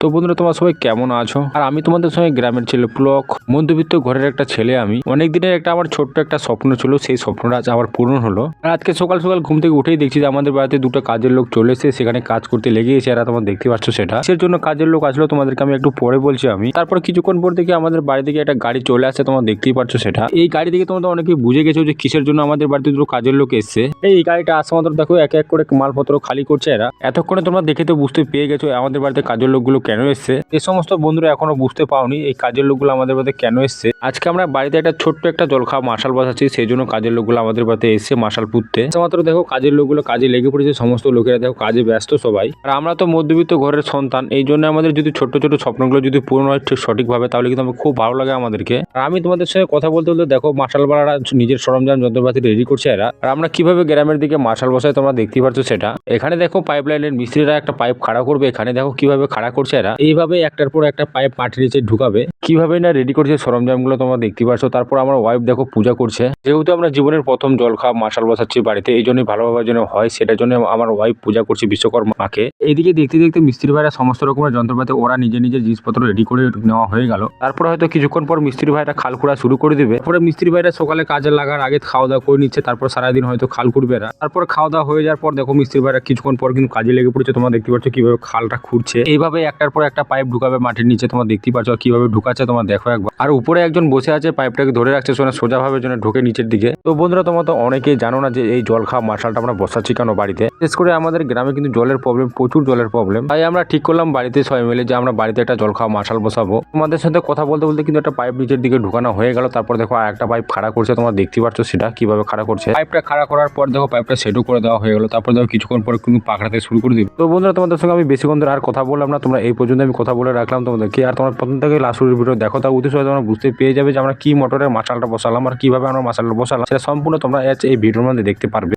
তো বন্ধুরা, তোমরা সবাই কেমন আছো? আর আমি তোমাদের সঙ্গে গ্রামের ছেলে, ব্লক মধ্যবিত্ত ঘরের একটা ছেলে। আমি অনেক দিনের একটা আমার ছোট্ট একটা স্বপ্ন ছিল, সেই স্বপ্নটা আজ আবার পূরণ হলো। আর আজকে সকাল সকাল ঘুম থেকে উঠেই দেখছি যে আমাদের বাড়িতে দুটো কাজের লোক চলে এসে সেখানে কাজ করতে লেগে গেছে। আর তোমরা দেখতে পাচ্ছ সেটা কিসের জন্য কাজের লোক আসলো তোমাদেরকে আমি একটু পরে বলছি। আমি তারপর কিছুক্ষণ পর থেকে আমাদের বাড়ি থেকে একটা গাড়ি চলে আসছে, তোমরা দেখতেই পাচ্ছ সেটা। এই গাড়ি থেকে তোমরা অনেকেই বুঝে গেছো যে কিসের জন্য আমাদের বাড়িতে দুটো কাজের লোক এসছে। এই গাড়িটা আসা মাত্র দেখো এক এক করে মালপত্র খালি করছে এরা। এতক্ষণে তোমরা দেখে তো বুঝতে পেরে গেছো আমাদের বাড়িতে কাজের লোকগুলো কেন এসছে। এই সমস্ত বন্ধুরা এখনো বুঝতে পাওনি এই কাজের লোকগুলো আমাদের বাড়িতে কেন এসছে। আজকে আমরা বাড়িতে একটা ছোট্ট একটা জলখাওয়া মাশাল বসাচ্ছি, সেই জন্য কাজের লোকগুলো আমাদের বাড়িতে এসছে মাশাল পুঁততে। মাত্র দেখো কাজের লোকগুলো কাজে লেগে পড়েছে, সমস্ত লোকেরা দেখো কাজে ব্যস্ত সবাই। আর আমরা তো মধ্যবিত্ত ঘরের সন্তান, এই জন্য আমাদের যদি ছোট্ট ছোট স্বপ্নগুলো যদি পূরণ হয় ঠিক সঠিকভাবে, তাহলে কিন্তু আমাকে খুব ভালো লাগে আমাদেরকে। আর আমি তোমাদের সঙ্গে কথা বলতে বলতে দেখো মাশাল বাড়ারা নিজের সরঞ্জাম যন্ত্রপাতি রেডি করছে এরা। আর আমরা কিভাবে গ্রামের দিকে মাশাল বসাই তোমরা দেখতেই পাচ্ছ সেটা। এখানে দেখো পাইপ লাইনের মিস্ত্রিরা একটা পাইপ খাড়া করবে, এখানে দেখো কিভাবে খাড়া করছে এরা। এইভাবে একটার পর একটা পাইপ মাটির নিচে ঢুকাবে, কিভাবে না রেডি করছে সরঞ্জামগুলো তোমরা দেখতে পাচ্ছ। তারপর আমার ওয়াইফ দেখো পূজা করছে, যেহেতু আমরা জীবনের প্রথম জল খাওয়া মাশাল বসাচ্ছি বাড়িতে, এই জন্যই ভালোভাবে যেন হয় সেটার জন্য আমার ওয়াইফ পূজা করছে বিশ্বকর্মা মাকে। এইদিকে দেখতে দেখতে মিস্ত্রি ভাইরা সমস্ত রকমের যন্ত্রপাতি ওরা নিজের নিজের জিনিসপত্র রেডি করে নেওয়া হয়ে গেল। তারপর হয়তো কিছুক্ষণ পর মিস্ত্রি ভাইরা খাল খুঁড়া শুরু করে দিবে। তারপরে মিস্ত্রি ভাইরা সকালে কাজে লাগার আগে খাওয়া দাওয়া করে নিচ্ছে, তারপর সারাদিন হয়তো খাল খুঁড়বে এরা। তারপর খাওয়া দাওয়া হয়ে যাওয়ার পর দেখো মিস্ত্রি ভাইরা কিছুক্ষণ পর কিন্তু কাজে লেগে পড়েছে, তোমরা দেখতে পাচ্ছ কিভাবে খালটা খুঁড়ছে। এইভাবে একটার পর একটা পাইপ ঢুকাবে মাটির নিচে, তোমরা দেখতেই পাচ্ছ কিভাবে ঢুকাচ্ছে তোমরা দেখো একবার। আর উপরে একজন বসে আছে পাইপটাকে ধরে রাখছে সোজাভাবে যেন ঢোকে নিচের দিকে। তো বন্ধুরা, তোমরা তো অনেকেই জানো না যে এই জল খাওয়া মার্শালটা আমরা বসাচ্ছি কেন বাড়িতে। বিশেষ করে আমাদের গ্রামে কিন্তু জলের প্রবলেম, প্রচুর জলের প্রবলেম। তাই আমরা ঠিক করলাম বাড়িতে সবাই মিলে যে আমরা বাড়িতে একটা জল খাওয়া মার্শাল বসাবো। তোমাদের সাথে কথা বলতে বলতে কিন্তু একটা পাইপ নিচের দিকে ঢুকানো হয়ে গেল। তারপর দেখো আর একটা পাইপ খাড়া করছে, তোমরা দেখতে পাচ্ছ সেটা কিভাবে খাড়া করছে। পাইপটা খাড়া করার পর দেখো পাইপটা সেটও করে দেওয়া হয়ে গেল। তারপর দেখো কিছুক্ষণ পর কিন্তু পাকড়াতে শুরু করে দিবে। তো বন্ধুরা, তোমাদের সঙ্গে আমি বেশিক্ষণ ধরে আর কথা বললাম না, তোমরা এই পর্যন্ত আমি কথা বলে রাখলাম তোমাদেরকে। আর তোমার প্রথম থেকে লাস্ট ভিডিও দেখো, তার উদ্দেশ্য তোমরা বুঝতে পেরে যাবে যে আমরা কি মোটরের মাশালটা বসালাম আর কিভাবে আমরা মাশালটা বসালাম, সেটা সম্পূর্ণ তোমরা এই ভিডিওর মধ্যে দেখতে পারবে।